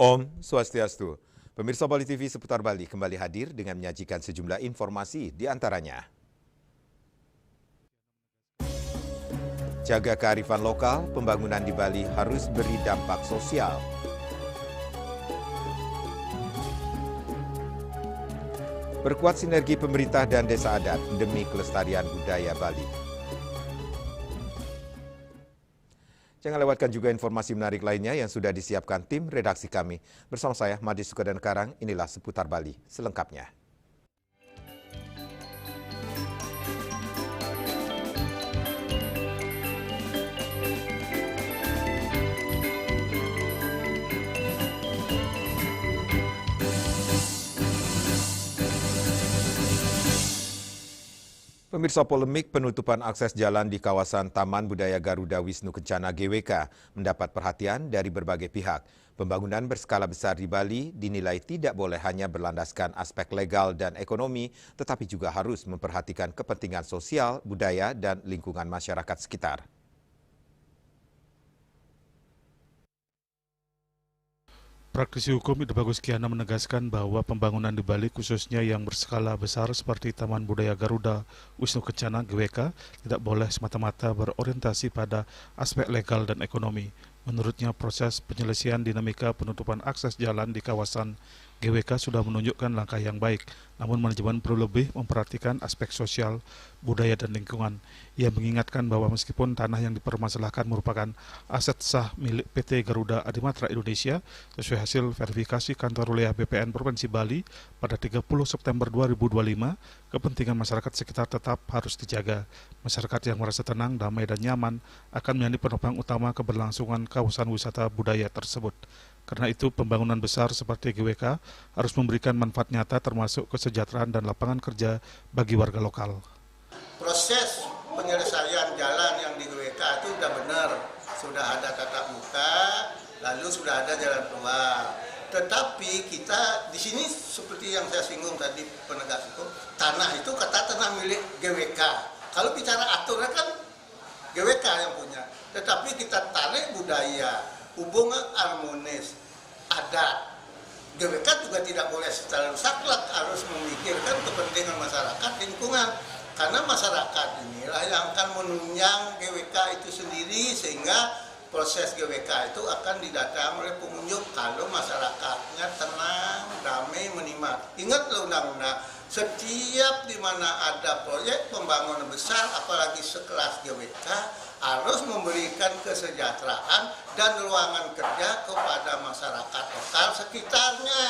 Om Swastiastu. Pemirsa Bali TV seputar Bali kembali hadir dengan menyajikan sejumlah informasi di antaranya. Jaga kearifan lokal, pembangunan di Bali harus beri dampak sosial. Perkuat sinergi pemerintah dan desa adat demi kelestarian budaya Bali. Jangan lewatkan juga informasi menarik lainnya yang sudah disiapkan tim redaksi kami. Bersama saya, Madi Sukadan Karang, inilah Seputar Bali selengkapnya. Pemirsa, polemik penutupan akses jalan di kawasan Taman Budaya Garuda Wisnu Kencana GWK mendapat perhatian dari berbagai pihak. Pembangunan berskala besar di Bali dinilai tidak boleh hanya berlandaskan aspek legal dan ekonomi, tetapi juga harus memperhatikan kepentingan sosial, budaya, dan lingkungan masyarakat sekitar. Praktisi hukum Ida Bagus Kiana menegaskan bahwa pembangunan di Bali khususnya yang berskala besar seperti Taman Budaya Garuda Wisnu Kencana GWK tidak boleh semata-mata berorientasi pada aspek legal dan ekonomi. Menurutnya proses penyelesaian dinamika penutupan akses jalan di kawasan GWK sudah menunjukkan langkah yang baik, namun manajemen perlu lebih memperhatikan aspek sosial, budaya, dan lingkungan. Ia mengingatkan bahwa meskipun tanah yang dipermasalahkan merupakan aset sah milik PT Garuda Adimatra Indonesia, sesuai hasil verifikasi kantor wilayah BPN Provinsi Bali pada 30 September 2025, kepentingan masyarakat sekitar tetap harus dijaga. Masyarakat yang merasa tenang, damai, dan nyaman akan menjadi penopang utama keberlangsungan kawasan wisata budaya tersebut. Karena itu, pembangunan besar seperti GWK harus memberikan manfaat nyata termasuk kesejahteraan dan lapangan kerja bagi warga lokal. Proses penyelesaian jalan yang di GWK itu sudah benar, sudah ada tatap muka, lalu sudah ada jalan keluar. Tetapi kita di sini seperti yang saya singgung tadi penegak hukum, tanah itu kata tanah milik GWK. Kalau bicara aturan kan GWK yang punya, tetapi kita tarik budaya, hubungan harmonis, adat. GWK juga tidak boleh secara saklek, harus memikirkan kepentingan masyarakat lingkungan. Karena masyarakat inilah yang akan menunjang GWK itu sendiri, sehingga proses GWK itu akan didatang oleh pengunjung kalau masyarakatnya tenang, damai, menikmati. Ingatlah undang-undang, setiap di mana ada proyek pembangunan besar, apalagi sekelas GWK, harus memberikan kesejahteraan dan ruangan kerja kepada masyarakat lokal sekitarnya.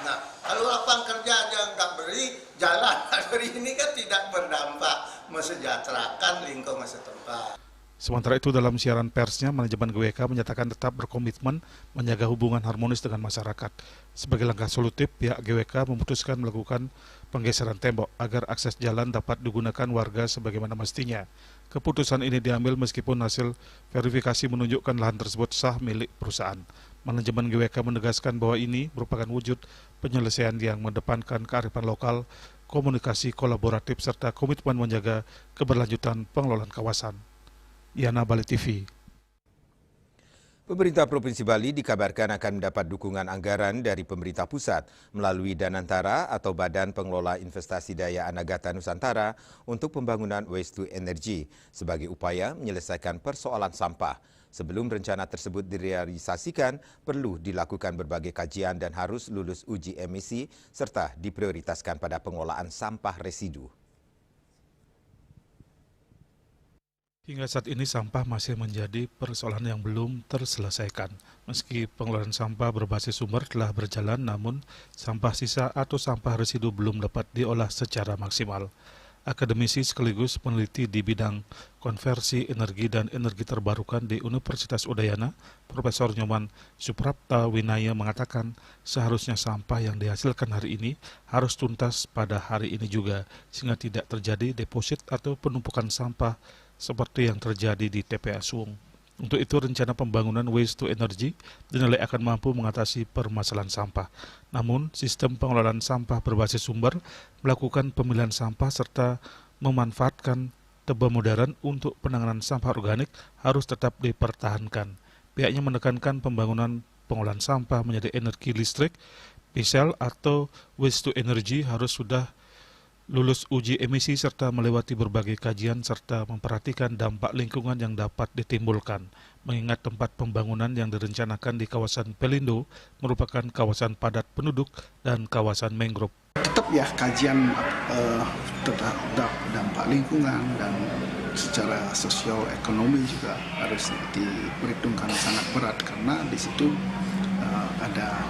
Nah, kalau lapangan kerja aja nggak beri, jalan hari ini kan tidak berdampak mesejahterakan lingkungan setempat. Sementara itu, dalam siaran persnya, manajemen GWK menyatakan tetap berkomitmen menjaga hubungan harmonis dengan masyarakat. Sebagai langkah solutif, pihak GWK memutuskan melakukan penggeseran tembok agar akses jalan dapat digunakan warga sebagaimana mestinya. Keputusan ini diambil meskipun hasil verifikasi menunjukkan lahan tersebut sah milik perusahaan. Manajemen GWK menegaskan bahwa ini merupakan wujud penyelesaian yang mengedepankan kearifan lokal, komunikasi kolaboratif, serta komitmen menjaga keberlanjutan pengelolaan kawasan. Yana, Bali TV. Pemerintah Provinsi Bali dikabarkan akan mendapat dukungan anggaran dari pemerintah pusat melalui Danantara atau Badan Pengelola Investasi Daya Anagata Nusantara untuk pembangunan waste to energy sebagai upaya menyelesaikan persoalan sampah. Sebelum rencana tersebut direalisasikan, perlu dilakukan berbagai kajian dan harus lulus uji emisi serta diprioritaskan pada pengelolaan sampah residu. Hingga saat ini sampah masih menjadi persoalan yang belum terselesaikan. Meski pengelolaan sampah berbasis sumber telah berjalan, namun sampah sisa atau sampah residu belum dapat diolah secara maksimal. Akademisi sekaligus peneliti di bidang konversi energi dan energi terbarukan di Universitas Udayana, Profesor Nyoman Suprapta Winaya mengatakan seharusnya sampah yang dihasilkan hari ini harus tuntas pada hari ini juga, sehingga tidak terjadi deposit atau penumpukan sampah seperti yang terjadi di TPA Suwung. Untuk itu, rencana pembangunan waste to energy dinilai akan mampu mengatasi permasalahan sampah. Namun, sistem pengelolaan sampah berbasis sumber, melakukan pemilihan sampah, serta memanfaatkan tebal modern untuk penanganan sampah organik harus tetap dipertahankan. Pihaknya menekankan pembangunan pengolahan sampah menjadi energi listrik, PCL atau waste to energy harus sudah lulus uji emisi serta melewati berbagai kajian serta memperhatikan dampak lingkungan yang dapat ditimbulkan. Mengingat tempat pembangunan yang direncanakan di kawasan Pelindo merupakan kawasan padat penduduk dan kawasan mangrove. Tetap ya kajian terhadap dampak lingkungan dan secara sosial ekonomi juga harus diperhitungkan sangat berat karena di situ ada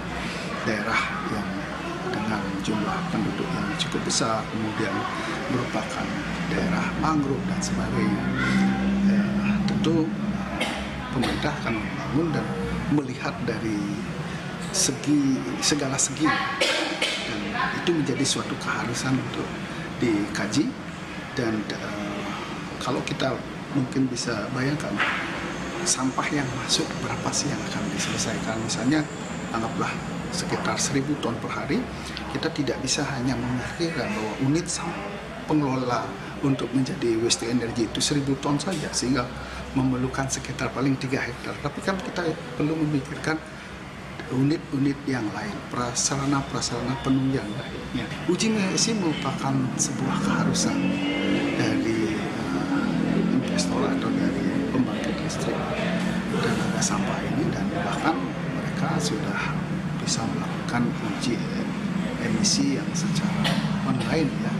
daerah yang dengan jumlah penduduk yang cukup besar, kemudian merupakan daerah mangrove dan sebagainya. Tentu pemerintah akan membangun dan melihat dari segala segi, dan itu menjadi suatu keharusan untuk dikaji. Dan kalau kita mungkin bisa bayangkan sampah yang masuk berapa sih yang akan diselesaikan, misalnya anggaplah sekitar 1.000 ton per hari, kita tidak bisa hanya memikirkan bahwa unit pengelola untuk menjadi waste to energy itu 1.000 ton saja, sehingga memerlukan sekitar paling 3 hektar. Tapi kan kita perlu memikirkan unit-unit yang lain, prasarana penunjang lainnya. Uji emisi merupakan sebuah keharusan dari investor atau dari pembangkit listrik tenaga sampah ini, dan bahkan mereka sudah bisa melakukan uji emisi yang secara online ya.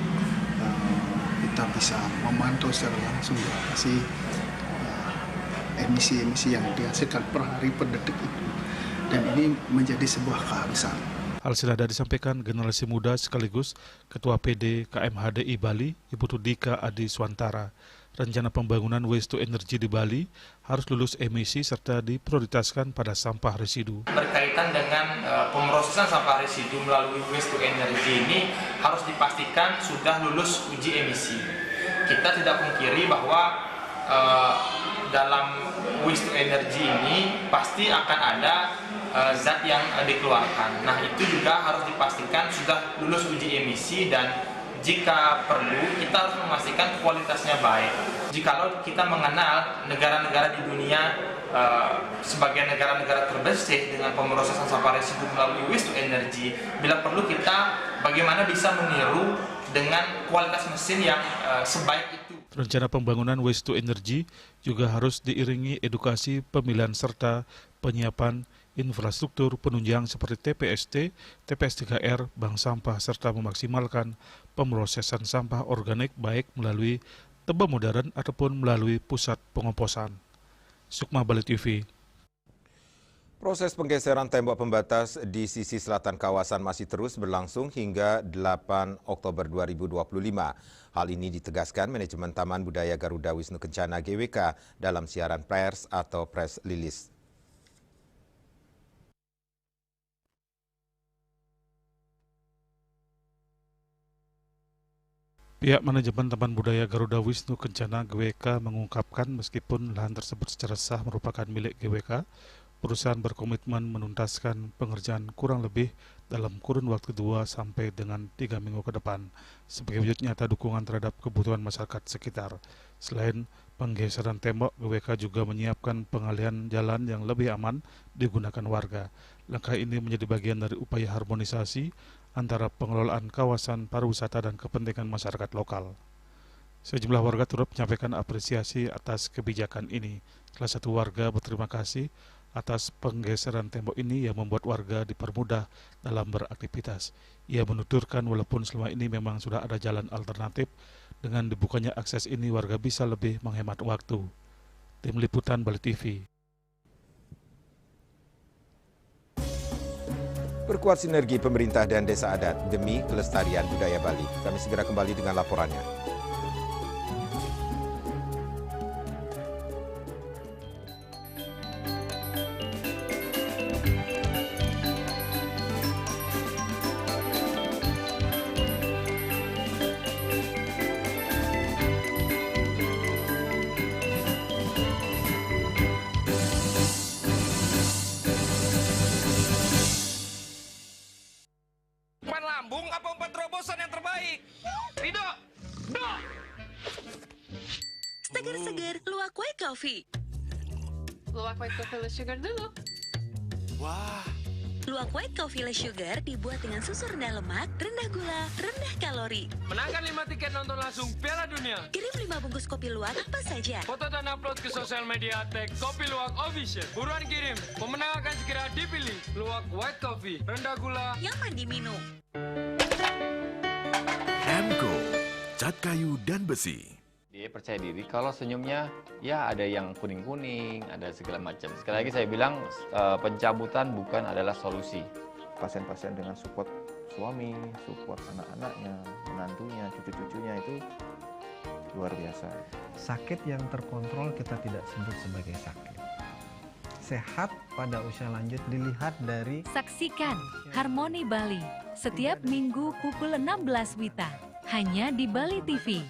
Kita bisa memantau secara langsung berapa sih emisi-emisi yang dihasilkan per hari per detik itu, dan ini menjadi sebuah keharusan. Hal senada disampaikan generasi muda sekaligus Ketua PD KMHDI Bali, Ibu Tudika Adi Swantara. Rencana pembangunan waste to energy di Bali harus lulus emisi serta diprioritaskan pada sampah residu. Berkaitan dengan pemrosesan sampah residu melalui waste to energy ini harus dipastikan sudah lulus uji emisi. Kita tidak pungkiri bahwa dalam waste to energy ini pasti akan ada zat yang dikeluarkan. Nah, itu juga harus dipastikan sudah lulus uji emisi, dan jika perlu kita harus memastikan kualitasnya baik. Jikalau kita mengenal negara-negara di dunia sebagai negara-negara terbersih dengan pemrosesan sampah residu melalui waste to energy, bila perlu kita bagaimana bisa meniru dengan kualitas mesin yang sebaik itu. Rencana pembangunan waste to energy juga harus diiringi edukasi pemilihan serta penyiapan infrastruktur penunjang seperti TPST, TPS3R, bank sampah, serta memaksimalkan pemrosesan sampah organik baik melalui tebang modern ataupun melalui pusat pengomposan. Sukma Bali TV. Proses penggeseran tembok pembatas di sisi selatan kawasan masih terus berlangsung hingga 8 Oktober 2025. Hal ini ditegaskan Manajemen Taman Budaya Garuda Wisnu Kencana GWK dalam siaran pers atau press release. Pihak Manajemen Taman Budaya Garuda Wisnu Kencana GWK mengungkapkan meskipun lahan tersebut secara sah merupakan milik GWK, perusahaan berkomitmen menuntaskan pengerjaan kurang lebih dalam kurun waktu 2 sampai dengan 3 minggu ke depan sebagai wujud nyata dukungan terhadap kebutuhan masyarakat sekitar. Selain penggeseran tembok, GWK juga menyiapkan pengalihan jalan yang lebih aman digunakan warga. Langkah ini menjadi bagian dari upaya harmonisasi antara pengelolaan kawasan pariwisata dan kepentingan masyarakat lokal. Sejumlah warga turut menyampaikan apresiasi atas kebijakan ini. Salah satu warga berterima kasih atas penggeseran tembok ini yang membuat warga dipermudah dalam beraktivitas. Ia menuturkan walaupun selama ini memang sudah ada jalan alternatif, dengan dibukanya akses ini warga bisa lebih menghemat waktu. Tim Liputan Bali TV. Perkuat sinergi pemerintah dan desa adat demi kelestarian budaya Bali. Kami segera kembali dengan laporannya. Lambung apa umpan terobosan yang terbaik? Rido! Do! Seger-seger Luwak White Coffee. Luwak White Coffee with sugar dulu. Wah, Luwak White Coffee Less Sugar dibuat dengan susu rendah lemak, rendah gula, rendah kalori. menangkan 5 tiket nonton langsung Piala Dunia. Kirim 5 bungkus kopi luwak apa saja. Foto dan upload ke sosial media tag Kopi Luwak Official. Buruan kirim, pemenang akan segera dipilih. Luwak White Coffee, rendah gula, Nyaman diminum. Emco, cat kayu dan besi. Dia percaya diri kalau senyumnya ya ada yang kuning-kuning, ada segala macam. Sekali lagi saya bilang pencabutan bukan adalah solusi. Pasien-pasien dengan support suami, support anak-anaknya, menantunya, cucu-cucunya itu luar biasa. Sakit yang terkontrol kita tidak sebut sebagai sakit. Sehat pada usia lanjut dilihat dari... Saksikan Harmoni Bali setiap minggu pukul 16 WITA hanya di Bali TV.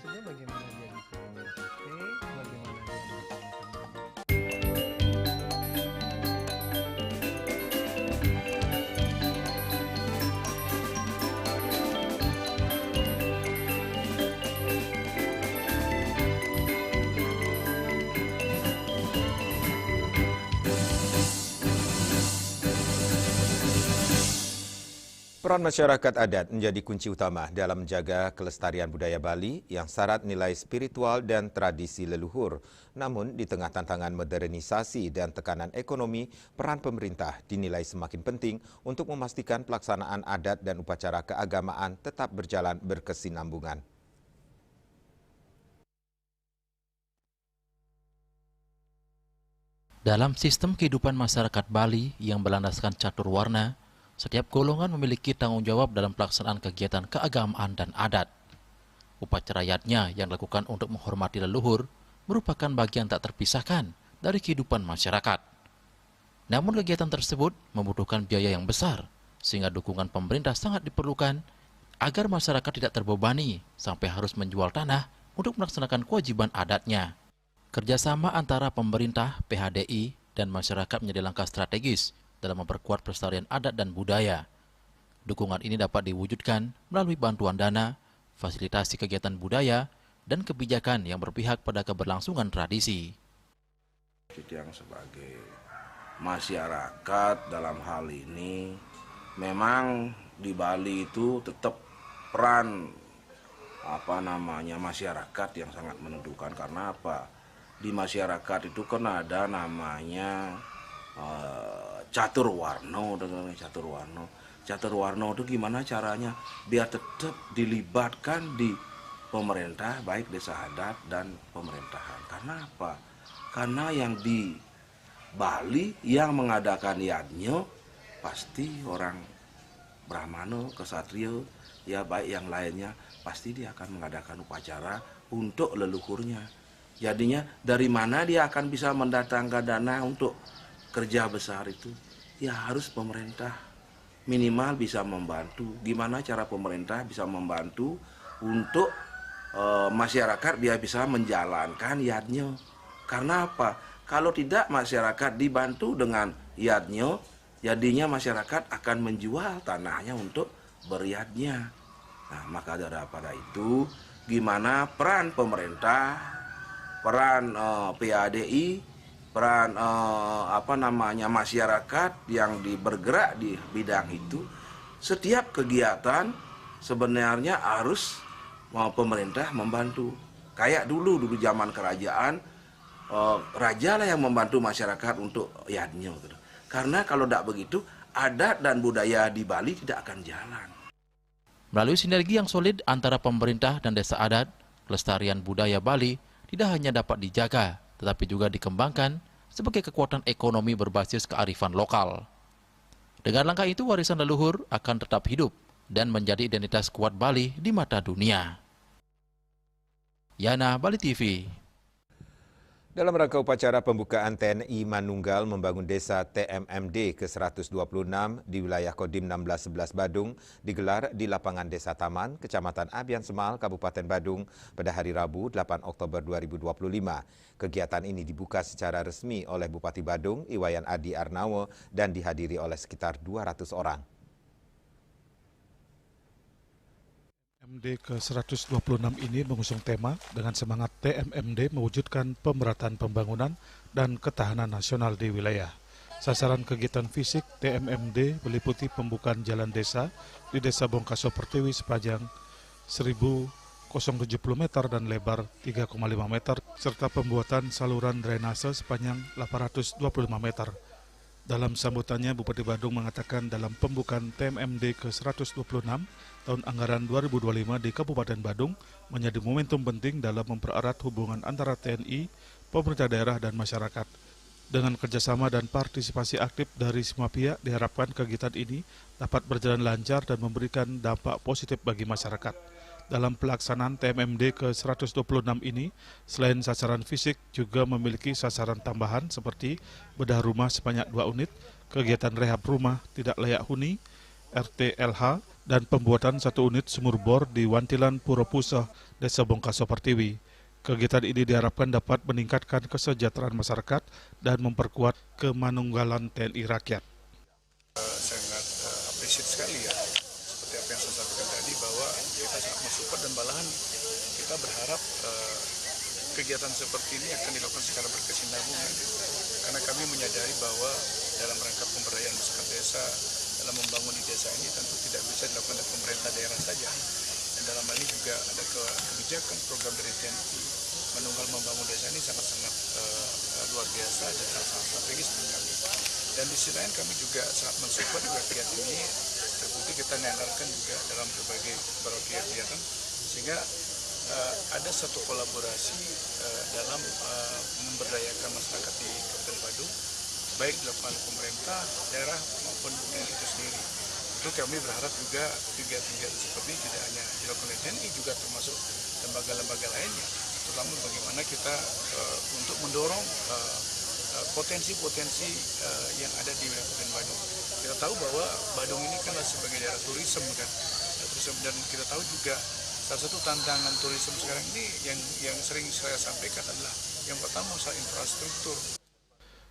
Peran masyarakat adat menjadi kunci utama dalam menjaga kelestarian budaya Bali yang syarat nilai spiritual dan tradisi leluhur. Namun, di tengah tantangan modernisasi dan tekanan ekonomi, peran pemerintah dinilai semakin penting untuk memastikan pelaksanaan adat dan upacara keagamaan tetap berjalan berkesinambungan. Dalam sistem kehidupan masyarakat Bali yang berlandaskan catur warna, setiap golongan memiliki tanggung jawab dalam pelaksanaan kegiatan keagamaan dan adat. Upacara yatnya yang dilakukan untuk menghormati leluhur merupakan bagian tak terpisahkan dari kehidupan masyarakat. Namun kegiatan tersebut membutuhkan biaya yang besar, sehingga dukungan pemerintah sangat diperlukan agar masyarakat tidak terbebani sampai harus menjual tanah untuk melaksanakan kewajiban adatnya. Kerjasama antara pemerintah, PHDI, dan masyarakat menjadi langkah strategis dalam memperkuat pelestarian adat dan budaya. Dukungan ini dapat diwujudkan melalui bantuan dana, fasilitasi kegiatan budaya, dan kebijakan yang berpihak pada keberlangsungan tradisi. Yang sebagai masyarakat dalam hal ini, memang di Bali itu tetap peran masyarakat yang sangat menentukan. Karena apa? Di masyarakat itu kan ada namanya catur warno. Catur warno itu gimana caranya biar tetap dilibatkan di pemerintah, baik desa adat dan pemerintahan. Karena apa? Karena yang di Bali yang mengadakan yadnya pasti orang Brahmana, Kesatria, ya baik yang lainnya, pasti dia akan mengadakan upacara untuk leluhurnya. Jadinya dari mana dia akan bisa mendatangkan dana untuk kerja besar itu? Ya harus pemerintah minimal bisa membantu. Gimana cara pemerintah bisa membantu untuk masyarakat biar bisa menjalankan yadnya? Karena apa? Kalau tidak masyarakat dibantu dengan yadnya, jadinya masyarakat akan menjual tanahnya untuk beryadnya. Nah, maka daripada itu, gimana peran pemerintah, peran PHDI, peran masyarakat yang bergerak di bidang itu. Setiap kegiatan sebenarnya harus pemerintah membantu. Kayak dulu zaman kerajaan, raja lah yang membantu masyarakat untuk yadnya. Karena kalau tidak begitu, adat dan budaya di Bali tidak akan jalan. Melalui sinergi yang solid antara pemerintah dan desa adat, kelestarian budaya Bali tidak hanya dapat dijaga, tetapi juga dikembangkan sebagai kekuatan ekonomi berbasis kearifan lokal. Dengan langkah itu, warisan leluhur akan tetap hidup dan menjadi identitas kuat Bali di mata dunia. Yana, Bali TV. Dalam rangka upacara pembukaan TNI Manunggal membangun desa TMMD ke-126 di wilayah Kodim 1611 Badung digelar di lapangan Desa Taman, Kecamatan Abian Semal, Kabupaten Badung pada hari Rabu 8 Oktober 2025. Kegiatan ini dibuka secara resmi oleh Bupati Badung, Iwayan Adi Arnawo, dan dihadiri oleh sekitar 200 orang. TMMD ke-126 ini mengusung tema dengan semangat TMMD mewujudkan pemerataan pembangunan dan ketahanan nasional di wilayah. Sasaran kegiatan fisik TMMD meliputi pembukaan jalan desa di Desa Bongkaso Pertiwi sepanjang 1.070 meter dan lebar 3,5 meter, serta pembuatan saluran drainase sepanjang 825 meter. Dalam sambutannya, Bupati Badung mengatakan dalam pembukaan TMMD ke-126 tahun anggaran 2025 di Kabupaten Badung menjadi momentum penting dalam mempererat hubungan antara TNI, pemerintah daerah, dan masyarakat. Dengan kerjasama dan partisipasi aktif dari semua pihak, diharapkan kegiatan ini dapat berjalan lancar dan memberikan dampak positif bagi masyarakat. Dalam pelaksanaan TMMD ke-126 ini, selain sasaran fisik, juga memiliki sasaran tambahan seperti bedah rumah sebanyak 2 unit, kegiatan rehab rumah tidak layak huni, RTLH, dan pembuatan 1 unit sumur bor di Wantilan Puro Pusah, Desa Bongkaso Pertiwi. Kegiatan ini diharapkan dapat meningkatkan kesejahteraan masyarakat dan memperkuat kemanunggalan TNI rakyat. Sangat appreciate sekali ya, seperti apa yang saya sampaikan tadi, bahwa kita sangat mensupport dan malahan kita berharap kegiatan seperti ini akan dilakukan secara berkesinambungan. Karena kami menyadari bahwa dalam rangka pemberdayaan masyarakat desa, dalam membangun di desa ini tentu tidak bisa dilakukan oleh pemerintah daerah saja. Dan dalam hal ini juga ada kebijakan program dari TNI menunggal membangun desa ini sangat-sangat luar biasa dan sangat strategis bagi kami. Dan di sisi lain kami juga sangat mensupport juga kegiatan ini, terbukti kita menganggarkan juga dalam berbagai kegiatan, sehingga ada satu kolaborasi dalam memberdayakan masyarakat di Kabupaten Badung, baik dilakukan oleh pemerintah daerah maupun TNI itu sendiri. Itu kami berharap juga kegiatan-kegiatan seperti ini tidak hanya dilakukan oleh TNI, juga termasuk lembaga-lembaga lainnya, terutama bagaimana kita untuk mendorong potensi-potensi yang ada di Kabupaten Badung. Kita tahu bahwa Badung ini kan sebagai daerah turisme kan, dan kita tahu juga salah satu tantangan turisme sekarang ini yang sering saya sampaikan adalah yang pertama soal infrastruktur.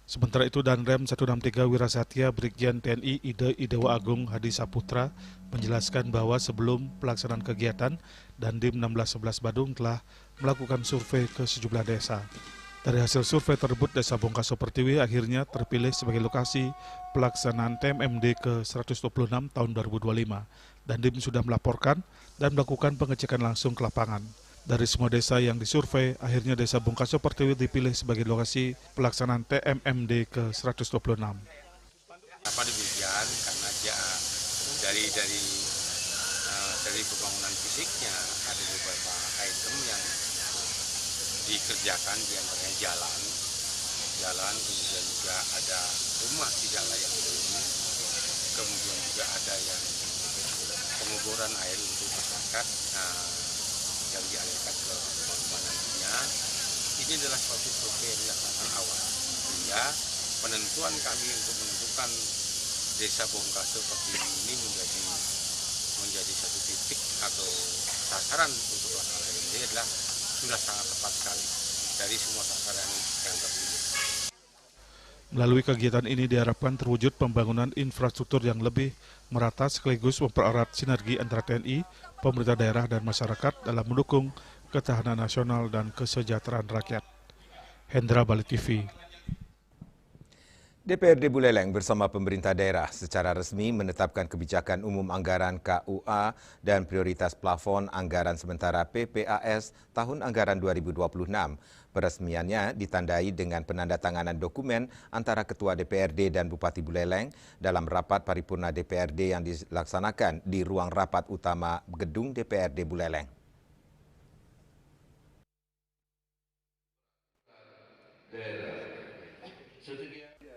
Sementara itu, Danrem 163 Wirasatya Brigjen TNI Idewa Agung Hadi Saputra menjelaskan bahwa sebelum pelaksanaan kegiatan, Dandim 1611 Badung telah melakukan survei ke sejumlah desa. Dari hasil survei tersebut, Desa Bongkaso Pertiwi akhirnya terpilih sebagai lokasi pelaksanaan TMMD ke-126 tahun 2025. Dandim sudah melaporkan dan melakukan pengecekan langsung ke lapangan. Dari semua desa yang disurvei, akhirnya Desa Bongkaso Pertiwi dipilih sebagai lokasi pelaksanaan TMMD ke-126. Apa demikian? Karena dia dari pembangunan fisiknya ada beberapa item yang dikerjakan, di antaranya jalan, kemudian juga ada rumah tidak layak huni, kemudian juga ada yang penguburan air untuk masyarakat yang dialirkan ke rumah nantinya. Ini adalah suatu survei yang dilakukan awal, sehingga penentuan kami untuk menentukan Desa Bongkaso Pertiwi ini menjadi satu titik atau sasaran untuk pelaksanaan TMMD adalah sudah sangat tepat sekali dari semua sasaran yang terpilih. Melalui kegiatan ini diharapkan terwujud pembangunan infrastruktur yang lebih merata sekaligus mempererat sinergi antara TNI, pemerintah daerah, dan masyarakat dalam mendukung ketahanan nasional dan kesejahteraan rakyat. Hendra, Bali TV. DPRD Buleleng bersama pemerintah daerah secara resmi menetapkan kebijakan umum anggaran KUA dan prioritas plafon anggaran sementara PPAS tahun anggaran 2026. Peresmiannya ditandai dengan penandatanganan dokumen antara Ketua DPRD dan Bupati Buleleng dalam rapat paripurna DPRD yang dilaksanakan di ruang rapat utama gedung DPRD Buleleng.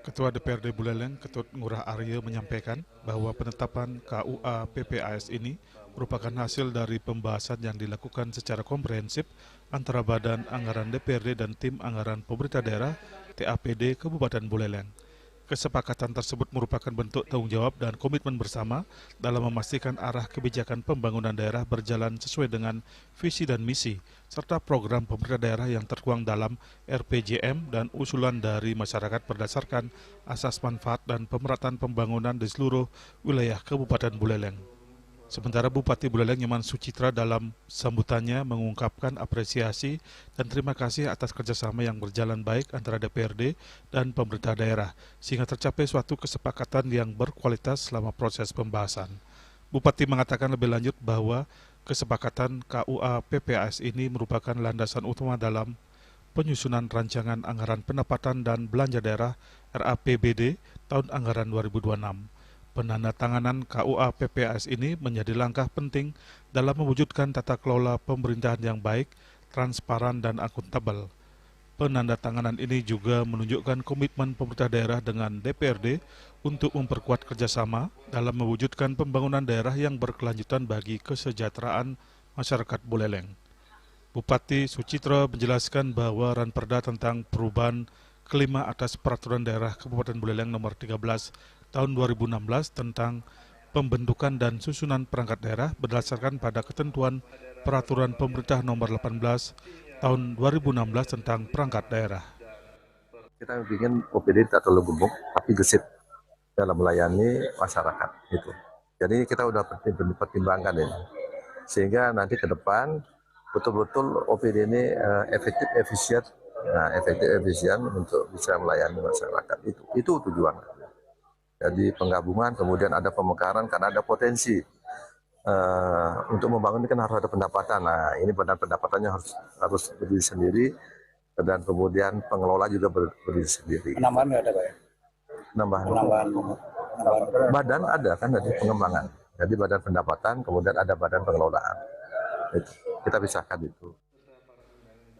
Ketua DPRD Buleleng, Ketut Ngurah Arya menyampaikan bahwa penetapan KUA PPAS ini merupakan hasil dari pembahasan yang dilakukan secara komprehensif antara Badan Anggaran DPRD dan Tim Anggaran Pemerintah Daerah TAPD Kabupaten Buleleng. Kesepakatan tersebut merupakan bentuk tanggung jawab dan komitmen bersama dalam memastikan arah kebijakan pembangunan daerah berjalan sesuai dengan visi dan misi, serta program pemerintah daerah yang tertuang dalam RPJM dan usulan dari masyarakat berdasarkan asas manfaat dan pemerataan pembangunan di seluruh wilayah Kabupaten Buleleng. Sementara Bupati Buleleng Nyoman Sucitra dalam sambutannya mengungkapkan apresiasi dan terima kasih atas kerjasama yang berjalan baik antara DPRD dan pemerintah daerah, sehingga tercapai suatu kesepakatan yang berkualitas selama proses pembahasan. Bupati mengatakan lebih lanjut bahwa kesepakatan KUA PPAS ini merupakan landasan utama dalam penyusunan rancangan anggaran pendapatan dan belanja daerah RAPBD tahun anggaran 2026. Penandatanganan KUA PPAS ini menjadi langkah penting dalam mewujudkan tata kelola pemerintahan yang baik, transparan, dan akuntabel. Penandatanganan ini juga menunjukkan komitmen pemerintah daerah dengan DPRD untuk memperkuat kerjasama dalam mewujudkan pembangunan daerah yang berkelanjutan bagi kesejahteraan masyarakat Buleleng. Bupati Sucitra menjelaskan bahwa Ranperda tentang perubahan kelima atas Peraturan Daerah Kabupaten Buleleng Nomor 13 Tahun 2016 tentang pembentukan dan susunan perangkat daerah berdasarkan pada ketentuan Peraturan Pemerintah Nomor 18 Tahun 2016 tentang perangkat daerah. Kita ingin OPD tidak terlalu gemuk, tapi gesit dalam melayani masyarakat. Itu. Jadi kita sudah pertimbangkan ini, sehingga nanti ke depan betul-betul OPD ini efektif, efisien untuk bisa melayani masyarakat. Itu tujuannya. Jadi penggabungan, kemudian ada pemekaran karena ada potensi. Untuk membangun ini kan harus ada pendapatan. Nah, ini pendapatannya harus berdiri sendiri, dan kemudian pengelola juga berdiri sendiri. Penambahan nggak ada, Pak ya? Penambahan. Badan ada kan, ada pengembangan. Jadi badan pendapatan, kemudian ada badan pengelolaan. Itu. Kita pisahkan itu.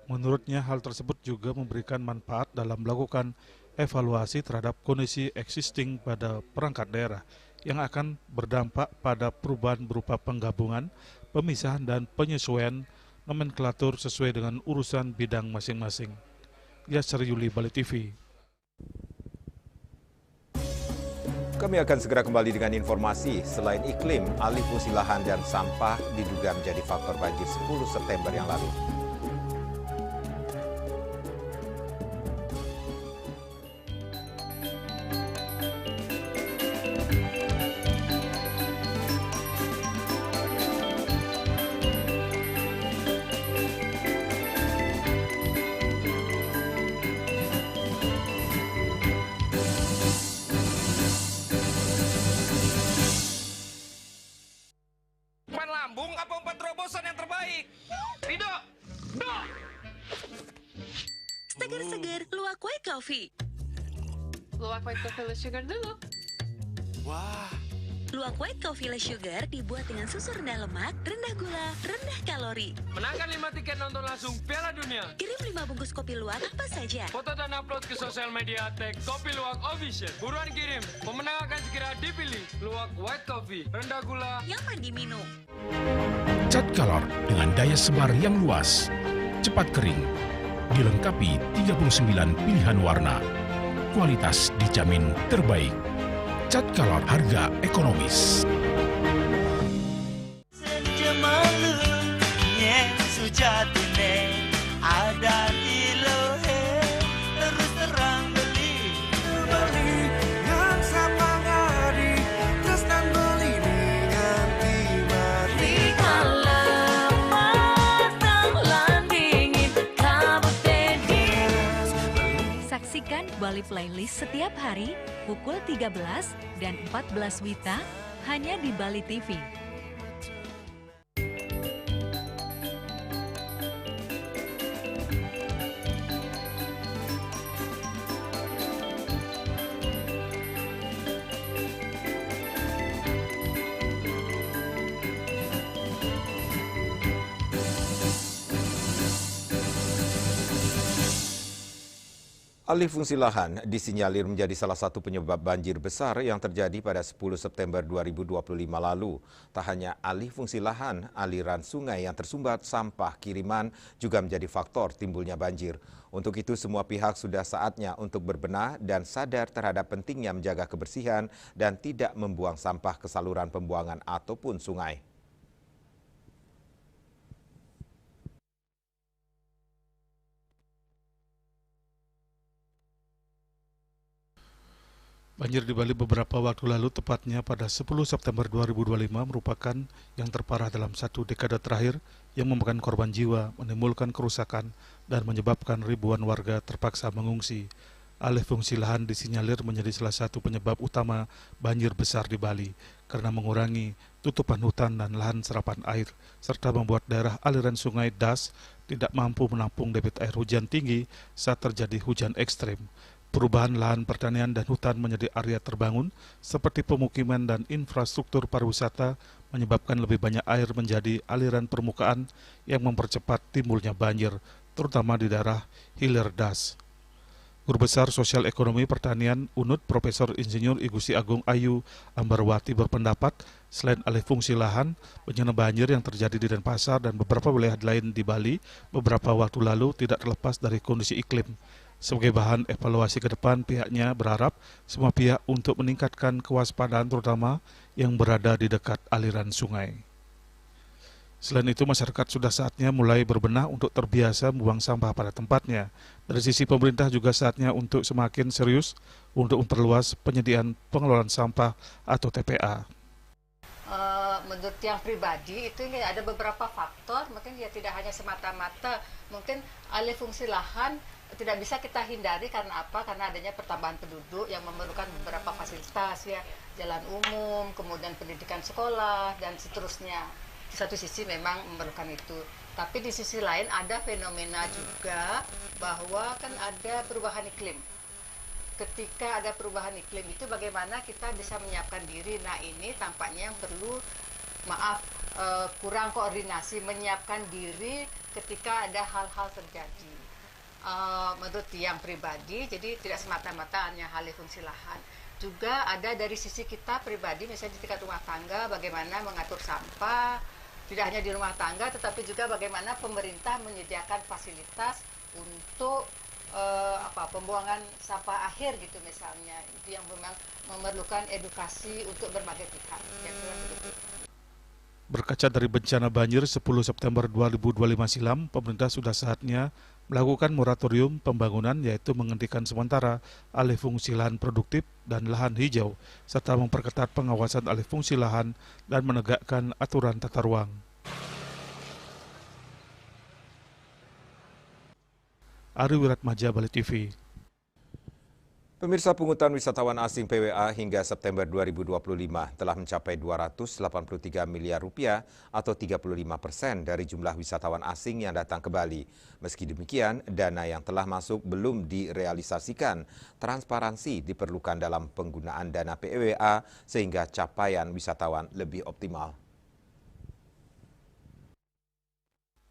Menurutnya hal tersebut juga memberikan manfaat dalam melakukan evaluasi terhadap kondisi existing pada perangkat daerah yang akan berdampak pada perubahan berupa penggabungan, pemisahan, dan penyesuaian nomenklatur sesuai dengan urusan bidang masing-masing. Yasser Yuli, Bali TV. Kami akan segera kembali dengan informasi. Selain iklim, alih fungsi lahan dan sampah diduga menjadi faktor banjir 10 September yang lalu. Lambung apa umpan terobosan yang terbaik? Rido! Do! Seger-seger, luwak white coffee. Luwak white coffee less sugar dulu. Wah. Luwak white coffee less sugar dibuat dengan susu rendah lemak, rendah gula, rendah kalori. Menangkan 5 tiket nonton langsung Piala Dunia. Kirim 5 bungkus kopi luwak apa saja. Foto dan upload ke sosial media tag Kopi Luwak Official. Buruan kirim, pemenang akan segera dipilih. Luwak white coffee, rendah gula, nyaman diminum. Cat Color dengan daya sebar yang luas, cepat kering, dilengkapi 39 pilihan warna. Kualitas dijamin terbaik. Cat Color harga ekonomis. Saksikan Bali Playlist setiap hari pukul 13 dan 14 WITA hanya di Bali TV. Alih fungsi lahan disinyalir menjadi salah satu penyebab banjir besar yang terjadi pada 10 September 2025 lalu. Tak hanya alih fungsi lahan, aliran sungai yang tersumbat sampah kiriman juga menjadi faktor timbulnya banjir. Untuk itu semua pihak sudah saatnya untuk berbenah dan sadar terhadap pentingnya menjaga kebersihan dan tidak membuang sampah ke saluran pembuangan ataupun sungai. Banjir di Bali beberapa waktu lalu, tepatnya pada 10 September 2025, merupakan yang terparah dalam satu dekade terakhir yang memakan korban jiwa, menimbulkan kerusakan, dan menyebabkan ribuan warga terpaksa mengungsi. Alih fungsi lahan disinyalir menjadi salah satu penyebab utama banjir besar di Bali, karena mengurangi tutupan hutan dan lahan serapan air, serta membuat daerah aliran sungai Das tidak mampu menampung debit air hujan tinggi saat terjadi hujan ekstrim. Perubahan lahan pertanian dan hutan menjadi area terbangun seperti pemukiman dan infrastruktur pariwisata menyebabkan lebih banyak air menjadi aliran permukaan yang mempercepat timbulnya banjir, terutama di daerah hilir Das. Guru Besar Sosial Ekonomi Pertanian UNUD Profesor Insinyur Igusti Agung Ayu Ambarwati berpendapat, selain alih fungsi lahan, bencana banjir yang terjadi di Denpasar dan beberapa wilayah lain di Bali beberapa waktu lalu tidak terlepas dari kondisi iklim. Sebagai bahan evaluasi ke depan, pihaknya berharap semua pihak untuk meningkatkan kewaspadaan terutama yang berada di dekat aliran sungai. Selain itu, masyarakat sudah saatnya mulai berbenah untuk terbiasa membuang sampah pada tempatnya. Dari sisi pemerintah juga saatnya untuk semakin serius untuk memperluas penyediaan pengelolaan sampah atau TPA. Menurut yang pribadi itu ada beberapa faktor, mungkin ya tidak hanya semata-mata mungkin alih fungsi lahan tidak bisa kita hindari karena apa? Karena adanya pertambahan penduduk yang memerlukan beberapa fasilitas ya, jalan umum, kemudian pendidikan sekolah dan seterusnya. Di satu sisi memang memerlukan itu, tapi di sisi lain ada fenomena juga bahwa kan ada perubahan iklim. Ketika ada perubahan iklim itu bagaimana kita bisa menyiapkan diri? Nah ini tampaknya yang perlu kurang koordinasi menyiapkan diri ketika ada hal-hal terjadi. Menurut yang pribadi, jadi tidak semata-mata hanya alih fungsi lahan. Juga ada dari sisi kita pribadi, misalnya di tingkat rumah tangga, bagaimana mengatur sampah, tidak hanya di rumah tangga, tetapi juga bagaimana pemerintah menyediakan fasilitas untuk pembuangan sampah akhir gitu misalnya. Itu yang memang memerlukan edukasi untuk berbagai pihak. Berkaca dari bencana banjir 10 September 2025 silam, pemerintah sudah saatnya melakukan moratorium pembangunan, yaitu menghentikan sementara alih fungsi lahan produktif dan lahan hijau, serta memperketat pengawasan alih fungsi lahan dan menegakkan aturan tata ruang. Ari Wiratmaja, Bali TV. Pemirsa, pungutan wisatawan asing PWA hingga September 2025 telah mencapai 283 miliar rupiah atau 35% dari jumlah wisatawan asing yang datang ke Bali. Meski demikian, dana yang telah masuk belum direalisasikan. Transparansi diperlukan dalam penggunaan dana PWA sehingga capaian wisatawan lebih optimal.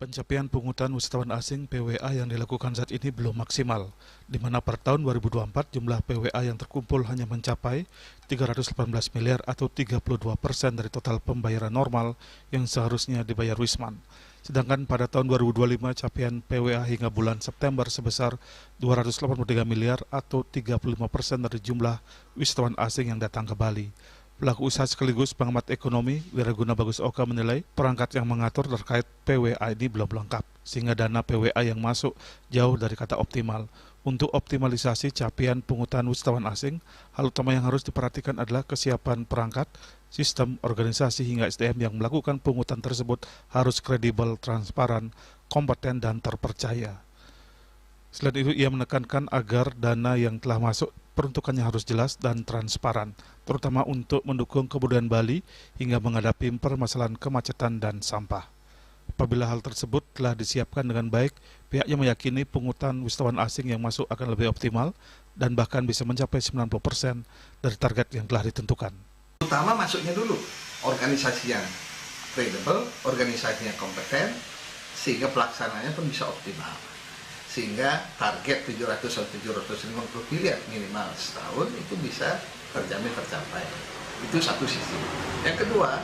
Pencapaian pungutan wisatawan asing PWA yang dilakukan saat ini belum maksimal, di mana per tahun 2024 jumlah PWA yang terkumpul hanya mencapai 318 miliar atau 32% dari total pembayaran normal yang seharusnya dibayar Wisman. Sedangkan pada tahun 2025 capaian PWA hingga bulan September sebesar 283 miliar atau 35% dari jumlah wisatawan asing yang datang ke Bali. Pelaku usaha sekaligus pengamat ekonomi Wiraguna Bagus Oka menilai perangkat yang mengatur terkait PWA ini belum lengkap, sehingga dana PWA yang masuk jauh dari kata optimal. Untuk optimalisasi capaian pungutan wisatawan asing, hal utama yang harus diperhatikan adalah kesiapan perangkat, sistem, organisasi hingga SDM yang melakukan pungutan tersebut harus kredibel, transparan, kompeten, dan terpercaya. Selain itu, ia menekankan agar dana yang telah masuk peruntukannya harus jelas dan transparan, terutama untuk mendukung kebudayaan Bali hingga menghadapi permasalahan kemacetan dan sampah. Apabila hal tersebut telah disiapkan dengan baik, pihaknya meyakini pungutan wisatawan asing yang masuk akan lebih optimal dan bahkan bisa mencapai 90% dari target yang telah ditentukan. Utama masuknya dulu, organisasinya kredibel, organisasinya kompeten, sehingga pelaksananya pun bisa optimal. Sehingga target 700-750 miliar minimal setahun itu bisa terjamin tercapai. Itu satu sisi. Yang kedua,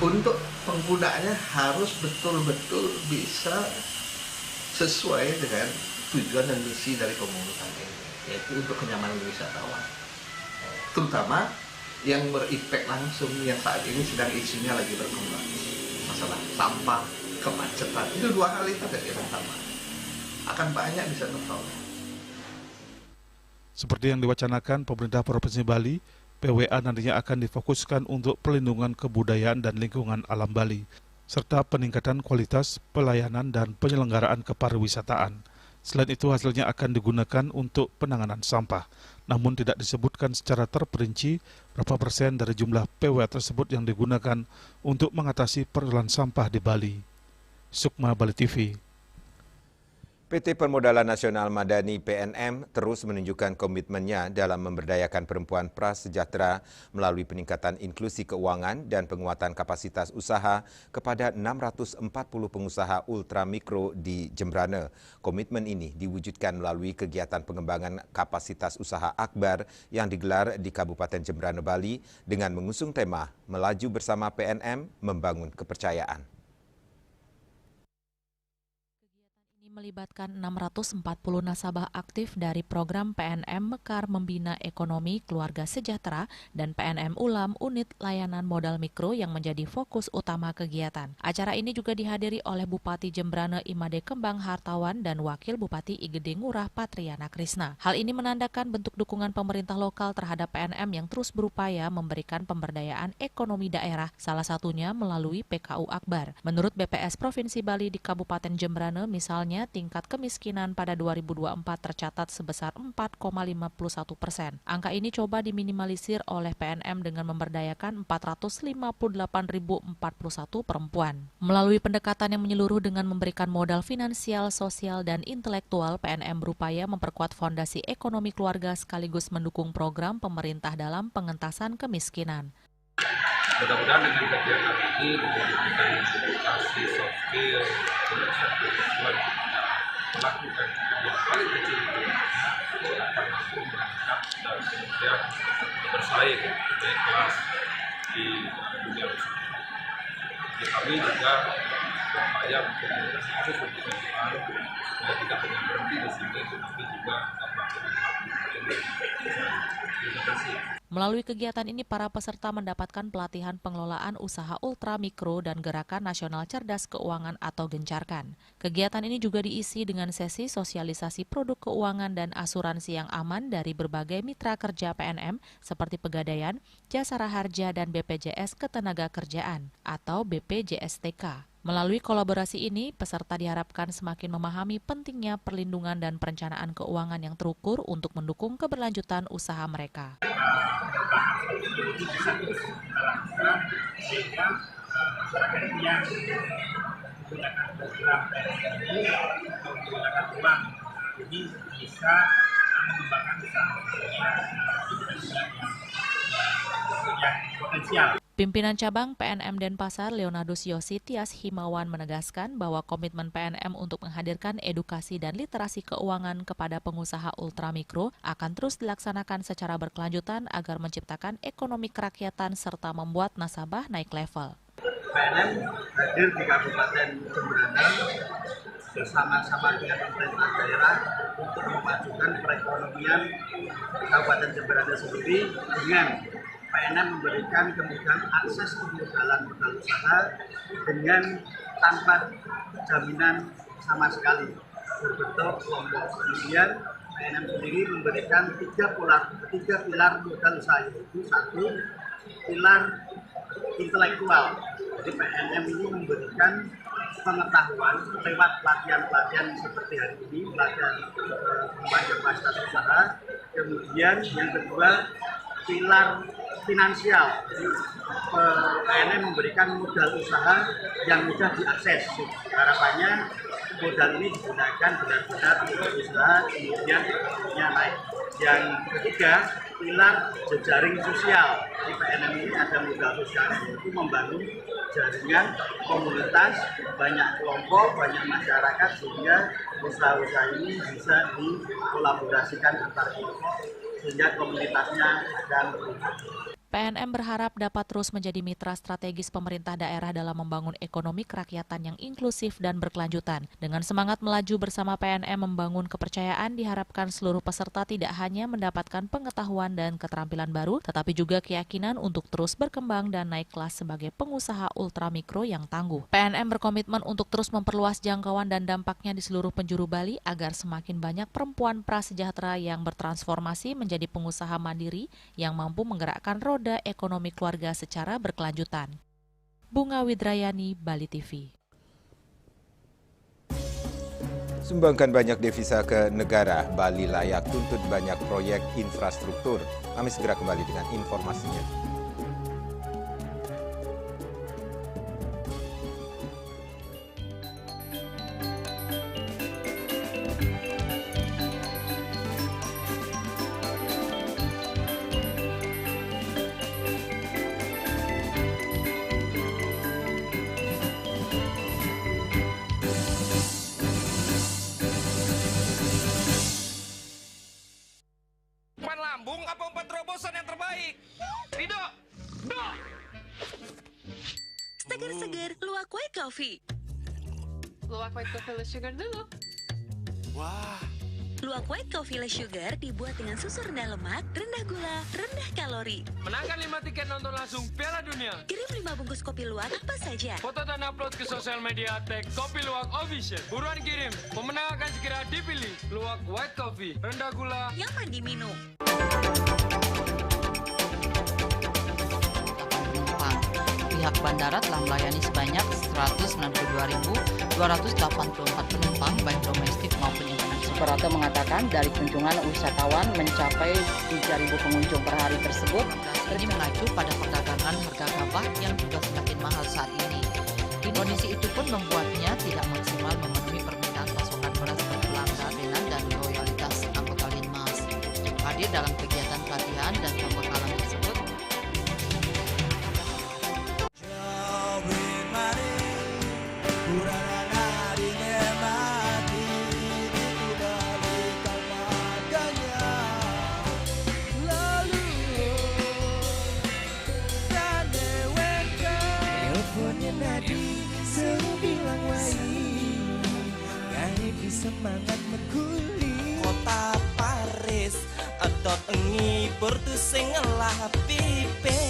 untuk penggunaannya harus betul-betul bisa sesuai dengan tujuan dan misi dari pemungutan ini, yaitu untuk kenyamanan wisatawan. Terutama yang berimpact langsung, yang saat ini sedang isunya lagi berkembang. Masalah sampah, kemacetan, itu dua hal itu dari yang pertama. Akan banyak bisa tertolong. Seperti yang diwacanakan pemerintah Provinsi Bali, PWA nantinya akan difokuskan untuk perlindungan kebudayaan dan lingkungan alam Bali, serta peningkatan kualitas pelayanan dan penyelenggaraan kepariwisataan. Selain itu, hasilnya akan digunakan untuk penanganan sampah. Namun tidak disebutkan secara terperinci berapa persen dari jumlah PWA tersebut yang digunakan untuk mengatasi persoalan sampah di Bali. Sukma, Bali TV. PT Permodalan Nasional Madani PNM terus menunjukkan komitmennya dalam memberdayakan perempuan prasejahtera melalui peningkatan inklusi keuangan dan penguatan kapasitas usaha kepada 640 pengusaha ultramikro di Jembrana. Komitmen ini diwujudkan melalui kegiatan pengembangan kapasitas usaha akbar yang digelar di Kabupaten Jembrana, Bali dengan mengusung tema Melaju Bersama PNM Membangun Kepercayaan. Melibatkan 640 nasabah aktif dari program PNM Mekar Membina Ekonomi Keluarga Sejahtera dan PNM Ulam Unit Layanan Modal Mikro yang menjadi fokus utama kegiatan. Acara ini juga dihadiri oleh Bupati Jembrana Imade Kembang Hartawan dan Wakil Bupati Igede Ngurah Patriana Krisna. Hal ini menandakan bentuk dukungan pemerintah lokal terhadap PNM yang terus berupaya memberikan pemberdayaan ekonomi daerah, salah satunya melalui PKU Akbar. Menurut BPS Provinsi Bali di Kabupaten Jembrana misalnya, tingkat kemiskinan pada 2024 tercatat sebesar 4,51%. Angka ini coba diminimalisir oleh PNM dengan memberdayakan 458.041 perempuan. Melalui pendekatan yang menyeluruh dengan memberikan modal finansial, sosial, dan intelektual, PNM berupaya memperkuat fondasi ekonomi keluarga sekaligus mendukung program pemerintah dalam pengentasan kemiskinan. Mudah-mudahan dengan kegiatan ini memberikan edukasi soft skill, melakukan yang paling kecil akan mampu merangkap dan kemudian bersaing naik kelas di dunia usaha. Kami juga berupaya untuk mengedukasi khusus untuk perempuan supaya tidak hanya berhenti di sini, tetapi juga melakukan Terima kasih. Melalui kegiatan ini, para peserta mendapatkan pelatihan pengelolaan usaha ultramikro dan Gerakan Nasional Cerdas Keuangan atau Gencarkan. Kegiatan ini juga diisi dengan sesi sosialisasi produk keuangan dan asuransi yang aman dari berbagai mitra kerja PNM seperti Pegadaian, Jasara Harja, dan BPJS Ketenagakerjaan atau BPJSTK. Melalui kolaborasi ini, peserta diharapkan semakin memahami pentingnya perlindungan dan perencanaan keuangan yang terukur untuk mendukung keberlanjutan usaha mereka. Sehingga masyarakat yang menggunakan program ini atau menggunakan uang ini bisa mengembangkan usahanya yang potensial. Pimpinan cabang PNM Denpasar Leonardus Yosi Tias Himawan menegaskan bahwa komitmen PNM untuk menghadirkan edukasi dan literasi keuangan kepada pengusaha ultramikro akan terus dilaksanakan secara berkelanjutan agar menciptakan ekonomi kerakyatan serta membuat nasabah naik level. PNM hadir di Kabupaten Jembrana bersama-sama dengan pemerintah daerah untuk memajukan perekonomian Kabupaten Jembrana sendiri dengan PNM memberikan kemudahan akses pemodalan modal usaha dengan tanpa jaminan sama sekali berbentuk kelompok. Kemudian PNM sendiri memberikan tiga pilar modal usaha, yaitu satu, pilar intelektual. Jadi PNM ini memberikan pengetahuan lewat pelatihan-pelatihan seperti hari ini, pelatihan membangun kapasitas usaha. Kemudian yang kedua, pilar finansial. Jadi PNM memberikan modal usaha yang mudah diakses. Harapannya modal ini digunakan benar-benar untuk usaha, kemudian naik. Yang ketiga, pilar jejaring sosial. Di PNM ini ada modal sosial, yaitu membangun jaringan komunitas, banyak kelompok, banyak masyarakat, sehingga usaha-usaha ini bisa dikolaborasikan antar kelompok sehingga komunitasnya akan berkembang. PNM berharap dapat terus menjadi mitra strategis pemerintah daerah dalam membangun ekonomi kerakyatan yang inklusif dan berkelanjutan. Dengan semangat melaju bersama PNM membangun kepercayaan, diharapkan seluruh peserta tidak hanya mendapatkan pengetahuan dan keterampilan baru, tetapi juga keyakinan untuk terus berkembang dan naik kelas sebagai pengusaha ultramikro yang tangguh. PNM berkomitmen untuk terus memperluas jangkauan dan dampaknya di seluruh penjuru Bali agar semakin banyak perempuan prasejahtera yang bertransformasi menjadi pengusaha mandiri yang mampu menggerakkan roda ekonomi keluarga secara berkelanjutan. Bunga Widrayani, Bali TV. Sumbangkan banyak devisa ke negara, Bali layak tuntut banyak proyek infrastruktur. Kami segera kembali dengan informasinya. Lambung apa umpan terobosan yang terbaik? Rido! Seger-seger, luwak white coffee. Luwak white coffee less sugar dulu. Wah. Luwak white coffee less sugar dibuat dengan susu rendah lemak, rendah gula, rendah kalori. Menangkan 5 tiket nonton langsung Piala Dunia. Kirim 5 bungkus kopi luwak apa saja. Foto dan upload ke sosial media @Kopi Luwak Official. Buruan kirim, pemenang akan segera dipilih. Luwak white coffee, rendah gula, nyaman diminum. Pihak bandara telah melayani sebanyak 192.284 penumpang baik domestik maupun internasional. Operator mengatakan dari kunjungan wisatawan mencapai 3.000 pengunjung per hari tersebut. Ini mengacu pada perdagangan harga gabah yang juga semakin mahal saat ini. Kondisi itu pun membuatnya tidak maksimal memenuhi permintaan pasokan beras per pelanggan dan loyalitas anggota Linmas. Hadir dalam kegiatan pelatihan dan pembekalan tersebut, semangat mekuli kota Paris atau engi portu sing lah pipes.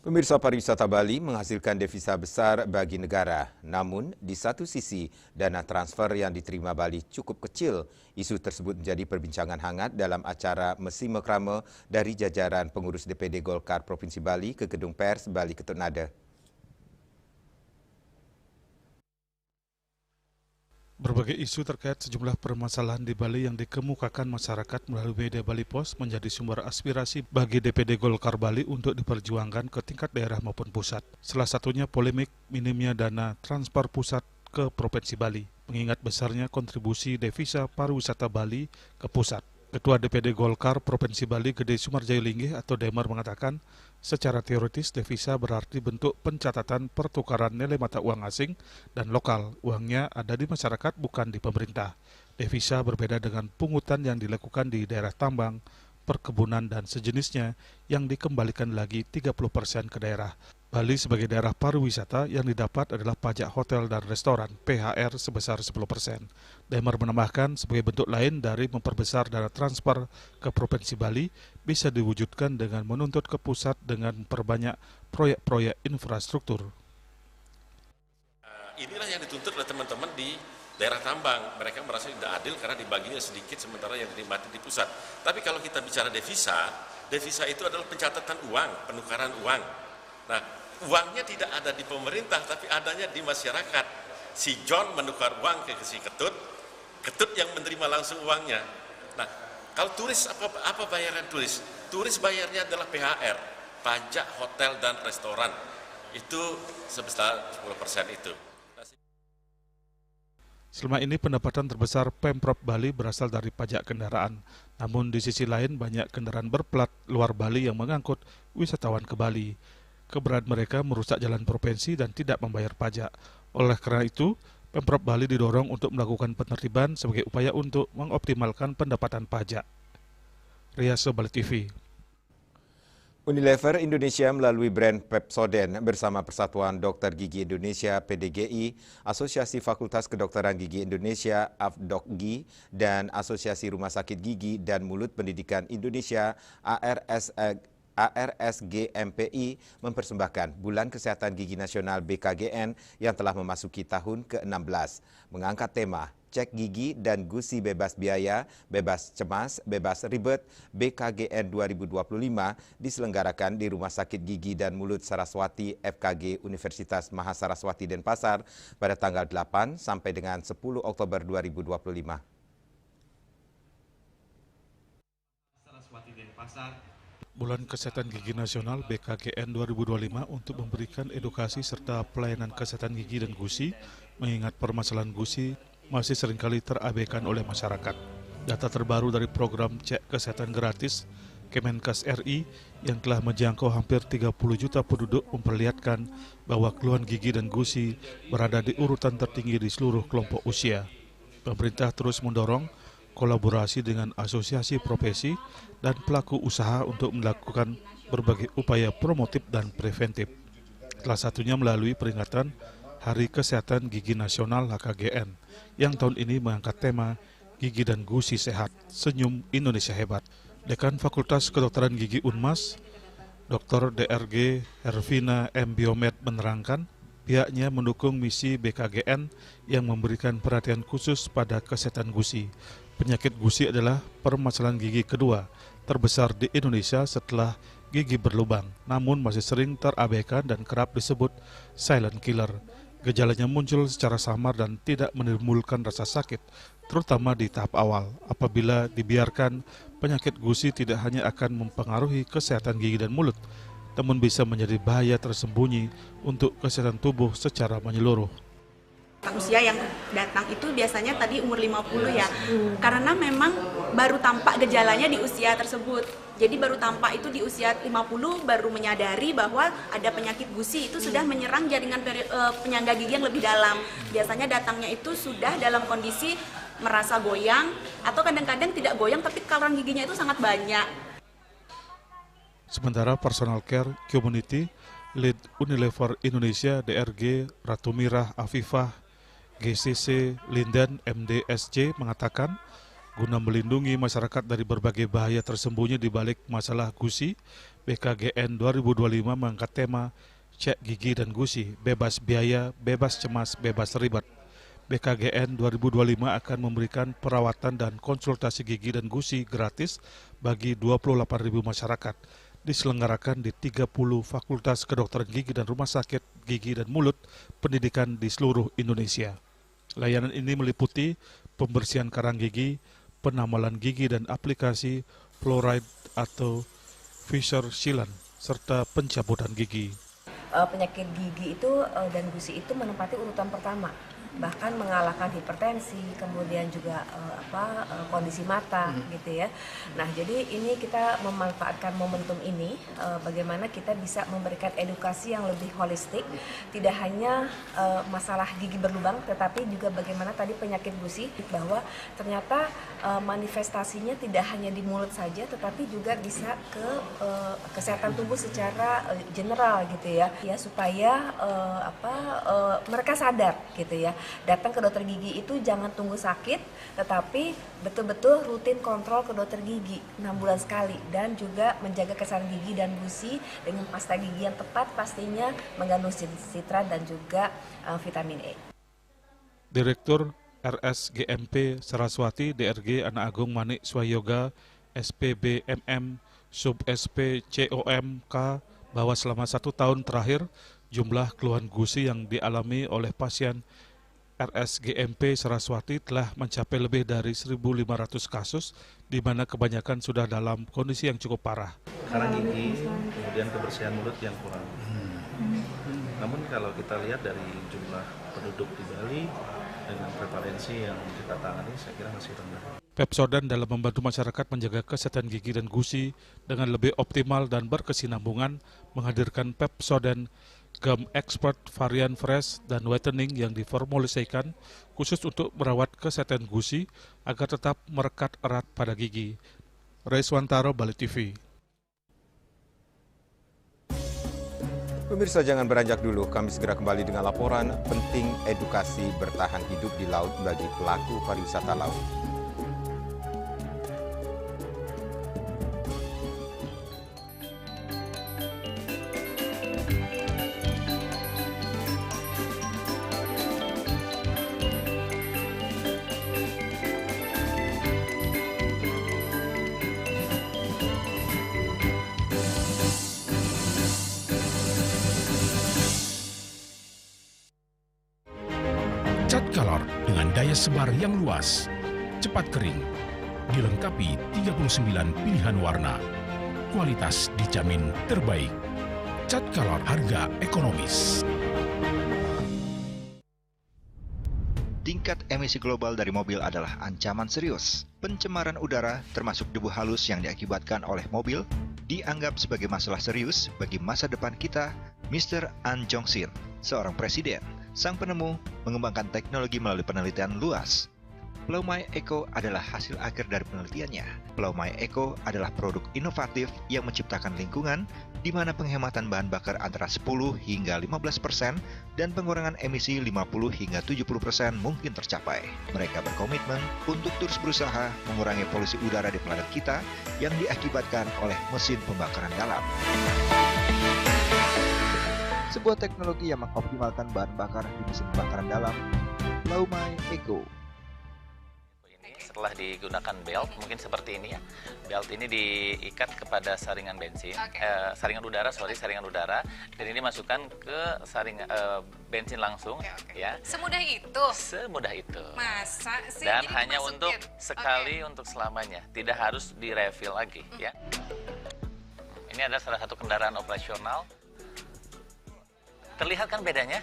Pemirsa, pariwisata Bali menghasilkan devisa besar bagi negara. Namun, di satu sisi, dana transfer yang diterima Bali cukup kecil. Isu tersebut menjadi perbincangan hangat dalam acara Mesi Mekrame dari jajaran pengurus DPD Golkar Provinsi Bali ke Gedung Pers Bali Ketut Nada. Berbagai isu terkait sejumlah permasalahan di Bali yang dikemukakan masyarakat melalui media Bali Post menjadi sumber aspirasi bagi DPD Golkar Bali untuk diperjuangkan ke tingkat daerah maupun pusat. Salah satunya polemik minimnya dana transfer pusat ke Provinsi Bali, mengingat besarnya kontribusi devisa pariwisata Bali ke pusat. Ketua DPD Golkar Provinsi Bali Gede Sumarjayo Linggih atau Demar mengatakan, secara teoritis devisa berarti bentuk pencatatan pertukaran nilai mata uang asing dan lokal. Uangnya ada di masyarakat, bukan di pemerintah. Devisa berbeda dengan pungutan yang dilakukan di daerah tambang, perkebunan dan sejenisnya yang dikembalikan lagi 30% ke daerah. Bali sebagai daerah pariwisata yang didapat adalah pajak hotel dan restoran (PHR) sebesar 10%. Demar menambahkan sebagai bentuk lain dari memperbesar dana transfer ke Provinsi Bali bisa diwujudkan dengan menuntut ke pusat dengan memperbanyak proyek-proyek infrastruktur. Inilah yang dituntut oleh teman-teman di daerah tambang. Mereka merasa tidak adil karena dibaginya sedikit sementara yang dinikmati di pusat. Tapi kalau kita bicara devisa, devisa itu adalah pencatatan uang, penukaran uang. Nah, uangnya tidak ada di pemerintah, tapi adanya di masyarakat. Si John menukar uang ke si Ketut, Ketut yang menerima langsung uangnya. Nah, kalau turis, apa bayaran turis? Turis bayarnya adalah PHR, pajak hotel dan restoran. Itu sebesar 10% itu. Selama ini pendapatan terbesar Pemprov Bali berasal dari pajak kendaraan. Namun di sisi lain banyak kendaraan berplat luar Bali yang mengangkut wisatawan ke Bali. Keberadaan mereka merusak jalan provinsi dan tidak membayar pajak. Oleh karena itu, Pemprov Bali didorong untuk melakukan penertiban sebagai upaya untuk mengoptimalkan pendapatan pajak. Riyaso Bali TV. Unilever Indonesia melalui brand Pepsodent bersama Persatuan Dokter Gigi Indonesia (PDGI), Asosiasi Fakultas Kedokteran Gigi Indonesia (AFDOKGI), dan Asosiasi Rumah Sakit Gigi dan Mulut Pendidikan Indonesia (ARSGMPI) mempersembahkan Bulan Kesehatan Gigi Nasional BKGN yang telah memasuki tahun ke-16, mengangkat tema Cek Gigi dan Gusi Bebas Biaya, Bebas Cemas, Bebas Ribet BKGN 2025 diselenggarakan di Rumah Sakit Gigi dan Mulut Saraswati FKG Universitas Mahasaraswati Denpasar pada tanggal 8 sampai dengan 10 Oktober 2025. Bulan Kesehatan Gigi Nasional BKGN 2025 untuk memberikan edukasi serta pelayanan kesehatan gigi dan gusi, mengingat permasalahan gusi masih seringkali terabaikan oleh masyarakat. Data terbaru dari program Cek Kesehatan Gratis Kemenkes RI yang telah menjangkau hampir 30 juta penduduk memperlihatkan bahwa keluhan gigi dan gusi berada di urutan tertinggi di seluruh kelompok usia. Pemerintah terus mendorong kolaborasi dengan asosiasi profesi dan pelaku usaha untuk melakukan berbagai upaya promotif dan preventif. Salah satunya melalui peringatan Hari Kesehatan Gigi Nasional HKGN yang tahun ini mengangkat tema Gigi dan Gusi Sehat, Senyum Indonesia Hebat. Dekan Fakultas Kedokteran Gigi Unmas, Dr. DRG Hervina M. Biomed menerangkan pihaknya mendukung misi BKGN yang memberikan perhatian khusus pada kesehatan gusi. Penyakit gusi adalah permasalahan gigi kedua terbesar di Indonesia setelah gigi berlubang, namun masih sering terabaikan dan kerap disebut silent killer. Gejalanya muncul secara samar dan tidak menimbulkan rasa sakit, terutama di tahap awal. Apabila dibiarkan, penyakit gusi tidak hanya akan mempengaruhi kesehatan gigi dan mulut, namun bisa menjadi bahaya tersembunyi untuk kesehatan tubuh secara menyeluruh. Usia yang datang itu biasanya tadi umur 50 ya, karena memang baru tampak gejalanya di usia tersebut. Jadi baru tampak itu di usia 50 baru menyadari bahwa ada penyakit gusi itu sudah menyerang jaringan penyangga gigi yang lebih dalam. Biasanya datangnya itu sudah dalam kondisi merasa goyang atau kadang-kadang tidak goyang tapi kalan giginya itu sangat banyak. Sementara personal care community lead Unilever Indonesia DRG Ratumirah Afifah GCC Lindan MDSC mengatakan guna melindungi masyarakat dari berbagai bahaya tersembunyi di balik masalah gusi, BKGN 2025 mengangkat tema Cek Gigi dan Gusi, Bebas Biaya, Bebas Cemas, Bebas Ribet. BKGN 2025 akan memberikan perawatan dan konsultasi gigi dan gusi gratis bagi 28.000 masyarakat. Diselenggarakan di 30 Fakultas Kedokteran Gigi dan Rumah Sakit Gigi dan Mulut Pendidikan di seluruh Indonesia. Layanan ini meliputi pembersihan karang gigi, penamalan gigi dan aplikasi fluoride atau fissure sealant, serta pencabutan gigi. Penyakit gigi itu dan gusi itu menempati urutan pertama, bahkan mengalahkan hipertensi, kemudian juga kondisi mata gitu ya. Nah, jadi ini kita memanfaatkan momentum ini bagaimana kita bisa memberikan edukasi yang lebih holistik, tidak hanya masalah gigi berlubang, tetapi juga bagaimana tadi penyakit gusi, bahwa ternyata manifestasinya tidak hanya di mulut saja, tetapi juga bisa ke kesehatan tubuh secara general gitu ya, supaya mereka sadar gitu ya. Datang ke dokter gigi itu jangan tunggu sakit, tetapi betul-betul rutin kontrol ke dokter gigi 6 bulan sekali, dan juga menjaga kesehatan gigi dan gusi dengan pasta gigi yang tepat, pastinya mengandung citrat dan juga vitamin E. Direktur RSGMP Saraswati DRG Anak Agung Manik Swayoga SPBMM Sub SP COMK bahwa selama 1 tahun terakhir jumlah keluhan gusi yang dialami oleh pasien RSGMP Saraswati telah mencapai lebih dari 1.500 kasus, di mana kebanyakan sudah dalam kondisi yang cukup parah. Karang gigi, kemudian kebersihan mulut yang kurang. Namun kalau kita lihat dari jumlah penduduk di Bali, dengan prevalensi yang kita tangani saya kira masih rendah. Pepsodent dalam membantu masyarakat menjaga kesehatan gigi dan gusi dengan lebih optimal dan berkesinambungan menghadirkan Pepsodent Gum Expert varian fresh dan whitening yang diformulasikan khusus untuk merawat kesehatan gusi agar tetap merekat erat pada gigi. Reswantaro, Bali TV. Pemirsa jangan beranjak dulu, kami segera kembali dengan laporan penting edukasi bertahan hidup di laut bagi pelaku pariwisata laut. Cat Color dengan daya sebar yang luas, cepat kering, dilengkapi 39 pilihan warna. Kualitas dijamin terbaik. Cat Color harga ekonomis. Tingkat emisi global dari mobil adalah ancaman serius. Pencemaran udara termasuk debu halus yang diakibatkan oleh mobil dianggap sebagai masalah serius bagi masa depan kita. Mr. An Jong-sin, seorang presiden, sang penemu, mengembangkan teknologi melalui penelitian luas. Plaumai Eco adalah hasil akhir dari penelitiannya. Plaumai Eco adalah produk inovatif yang menciptakan lingkungan di mana penghematan bahan bakar antara 10 hingga 15% dan pengurangan emisi 50 hingga 70% mungkin tercapai. Mereka berkomitmen untuk terus berusaha mengurangi polusi udara di planet kita yang diakibatkan oleh mesin pembakaran dalam. Sebuah teknologi yang mengoptimalkan bahan bakar di mesin pembakaran dalam, Plaumai Eco. Setelah digunakan belt, mungkin seperti ini ya. Belt ini diikat kepada saringan bensin, saringan udara, dan ini masukkan ke bensin langsung, ya. Semudah itu? Semudah itu. Masa sih? Dan jadi hanya dimasukin? untuk sekali, untuk selamanya, tidak harus di-refill lagi, ya. Ini adalah salah satu kendaraan operasional. Terlihat kan bedanya?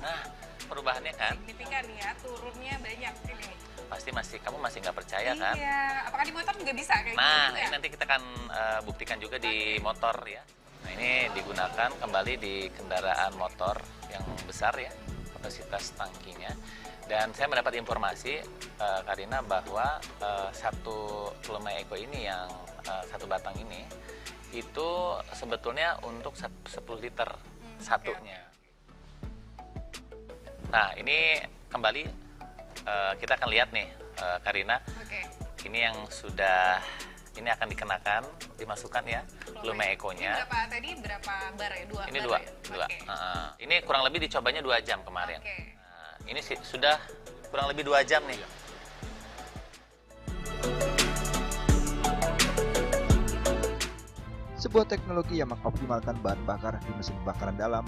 Nah, perubahannya kan? Signifikan ya, turunnya banyak ini. Pasti kamu masih nggak percaya kan? Iya, apakah di motor juga bisa kayak Nah, gitu ya? ini nanti kita akan buktikan juga di motor ya. Nah, ini digunakan kembali di kendaraan motor yang besar ya, kapasitas tangkinya. Dan saya mendapat informasi, Karina, bahwa satu Plaumai Eco ini yang satu batang ini, itu sebetulnya untuk 10 liter satunya. Nah, ini kembali kita akan lihat nih, Karina. Ini yang sudah, ini akan dikenakan, dimasukkan ya, Plaumai Eco-nya. Berapa tadi? Berapa bar ya? Dua Ini bar dua. ya? Ini kurang lebih dicobanya 2 jam kemarin. Nah, ini sudah kurang lebih 2 jam nih. Sebuah teknologi yang mengoptimalkan bahan bakar di mesin pembakaran dalam,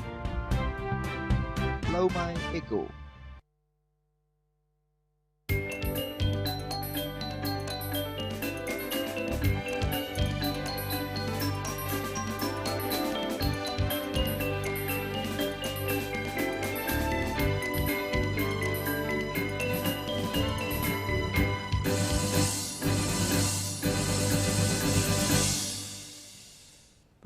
Plaumai Eco.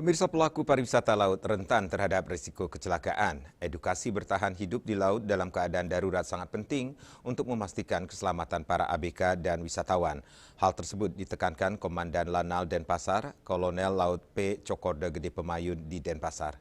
Pemirsa, pelaku pariwisata laut rentan terhadap risiko kecelakaan. Edukasi bertahan hidup di laut dalam keadaan darurat sangat penting untuk memastikan keselamatan para ABK dan wisatawan. Hal tersebut ditekankan Komandan Lanal Denpasar, Kolonel Laut P. Cokorda Gede Pemayun di Denpasar.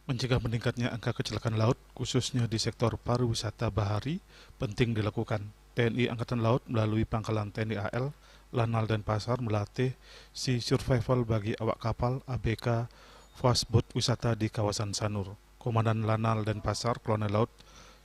Mencegah meningkatnya angka kecelakaan laut, khususnya di sektor pariwisata bahari, penting dilakukan. TNI Angkatan Laut melalui Pangkalan TNI AL, Lanal Denpasar melatih sea survival bagi awak kapal, ABK, fast boat wisata di kawasan Sanur. Komandan Lanal Denpasar, Kolonel Laut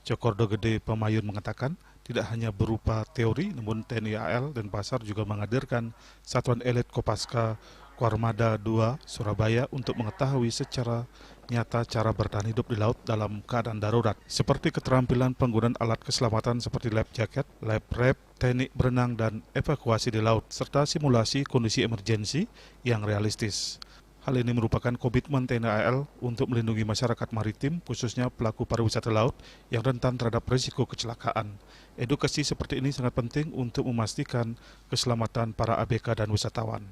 Cokorda Gede Pemayun mengatakan, tidak hanya berupa teori, namun TNI AL Denpasar juga menghadirkan Satuan Elit Kopaska Kuarmada 2 Surabaya untuk mengetahui secara nyata cara bertahan hidup di laut dalam keadaan darurat, seperti keterampilan penggunaan alat keselamatan seperti life jacket, life raft, teknik berenang dan evakuasi di laut, serta simulasi kondisi emergensi yang realistis. Hal ini merupakan komitmen TNI AL untuk melindungi masyarakat maritim, khususnya pelaku pariwisata laut yang rentan terhadap risiko kecelakaan. Edukasi seperti ini sangat penting untuk memastikan keselamatan para ABK dan wisatawan.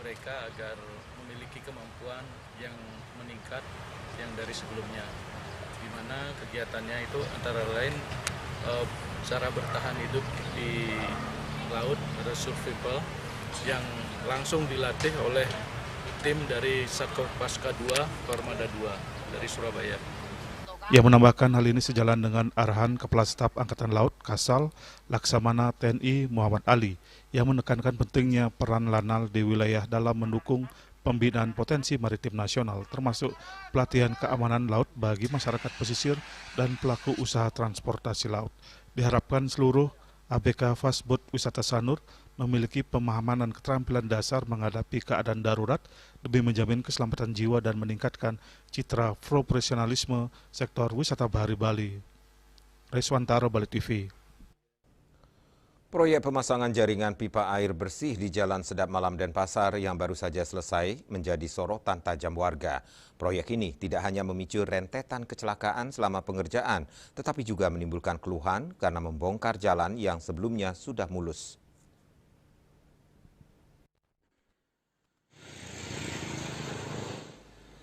Mereka agar memiliki kemampuan yang meningkat yang dari sebelumnya, di mana kegiatannya itu antara lain cara bertahan hidup di laut atau survival yang langsung dilatih oleh tim dari Satkopaska 2, Kormada 2 dari Surabaya. Ia menambahkan hal ini sejalan dengan arahan Kepala Staf Angkatan Laut Kasal Laksamana TNI Muhammad Ali yang menekankan pentingnya peran Lanal di wilayah dalam mendukung pembinaan potensi maritim nasional, termasuk pelatihan keamanan laut bagi masyarakat pesisir dan pelaku usaha transportasi laut. Diharapkan seluruh ABK Fastboat Wisata Sanur memiliki pemahaman dan keterampilan dasar menghadapi keadaan darurat demi menjamin keselamatan jiwa dan meningkatkan citra profesionalisme sektor wisata bahari Bali. Reswantara, Bali TV. Proyek pemasangan jaringan pipa air bersih di Jalan Sedap Malam Denpasar yang baru saja selesai menjadi sorotan tajam warga. Proyek ini tidak hanya memicu rentetan kecelakaan selama pengerjaan, tetapi juga menimbulkan keluhan karena membongkar jalan yang sebelumnya sudah mulus.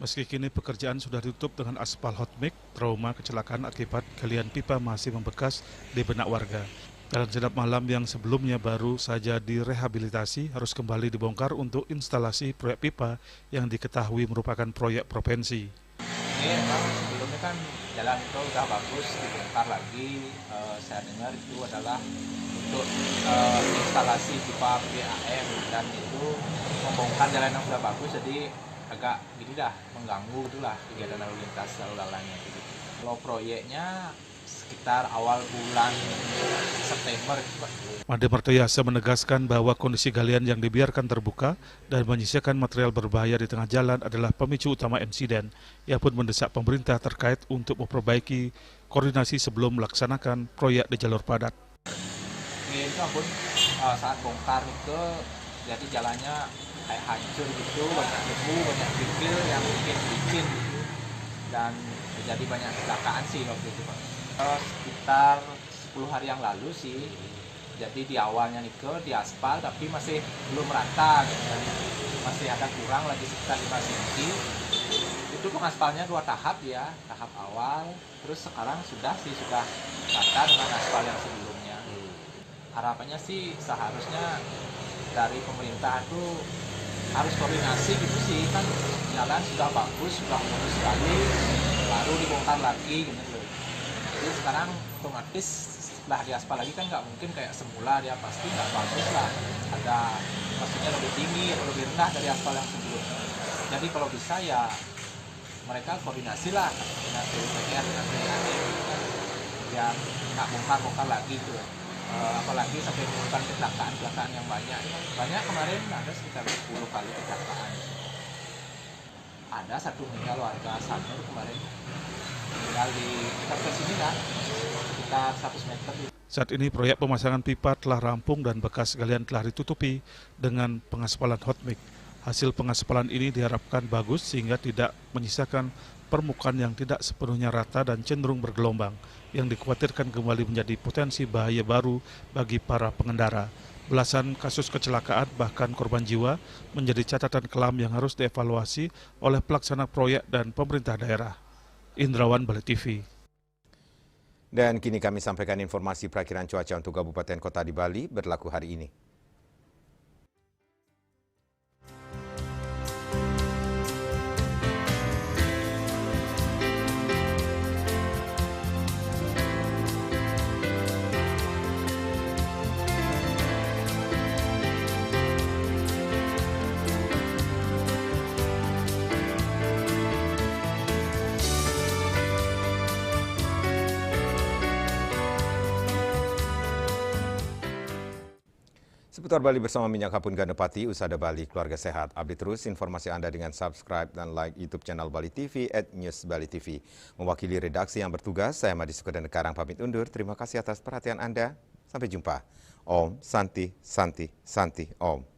Meski kini pekerjaan sudah ditutup dengan aspal hot mix, trauma kecelakaan akibat galian pipa masih membekas di benak warga. Jalan Sedap Malam yang sebelumnya baru saja direhabilitasi harus kembali dibongkar untuk instalasi proyek pipa yang diketahui merupakan proyek provinsi. Ini memang sebelumnya kan jalan itu udah bagus, dibongkar lagi. Saya dengar itu adalah untuk instalasi pipa PAM dan itu membongkar jalan yang sudah bagus, jadi agak gini dah mengganggu itulah kegiatan lalu lintas lalu lalangnya gitu. Kalau proyeknya sekitar awal bulan September. Made Martoyasa menegaskan bahwa kondisi galian yang dibiarkan terbuka dan menyisakan material berbahaya di tengah jalan adalah pemicu utama insiden. Ia pun mendesak pemerintah terkait untuk memperbaiki koordinasi sebelum melaksanakan proyek di jalur padat. Ini pun saat bongkar itu jadi jalannya kayak hancur gitu, banyak debu, banyak kerikil yang bikin gitu. Dan terjadi banyak kecelakaan sih waktu itu Pak. Sekitar 10 hari yang lalu sih, jadi di awalnya di aspal tapi masih belum rata gitu. Masih ada kurang lagi sekitar 5 cm. Itu pengaspalnya 2 tahap ya, tahap awal, terus sekarang sudah rata dengan aspal yang sebelumnya. Harapannya sih seharusnya dari pemerintah itu harus koordinasi gitu sih, kan jalan sudah bagus, sudah mulus sekali, baru dibongkar lagi gitu. Jadi sekarang otomatis setelah diaspal lagi kan nggak mungkin kayak semula, dia pasti nggak bagus lah, ada maksudnya lebih tinggi atau lebih rendah dari aspal yang sebelumnya. Jadi kalau bisa ya mereka koordinasi lah dengan PUPR dengan BNN biar nggak bongkar lagi tuh. Apalagi sampai menimbulkan kecelakaan yang banyak kemarin ada sekitar 10 kali kecelakaan. Ada satu meninggal warga Sanur kemarin, tinggal di dekat sini kan, sekitar 100 meter. Saat ini proyek pemasangan pipa telah rampung dan bekas galian telah ditutupi dengan pengaspalan hot mix. Hasil pengaspalan ini diharapkan bagus sehingga tidak menyisakan permukaan yang tidak sepenuhnya rata dan cenderung bergelombang, yang dikhawatirkan kembali menjadi potensi bahaya baru bagi para pengendara. Belasan kasus kecelakaan bahkan korban jiwa menjadi catatan kelam yang harus dievaluasi oleh pelaksana proyek dan pemerintah daerah. Indrawan, Bali TV. Dan kini kami sampaikan informasi perakiran cuaca untuk kabupaten kota di Bali berlaku hari ini. Seputar Bali bersama Minyak Kapun Gandapati, Usada Bali, keluarga sehat. Update terus informasi Anda dengan subscribe dan like YouTube channel Bali TV @newsbalitv. Mewakili redaksi yang bertugas, saya Madi Sukodan Karang pamit undur. Terima kasih atas perhatian Anda. Sampai jumpa. Om Santi Santi Santi Om.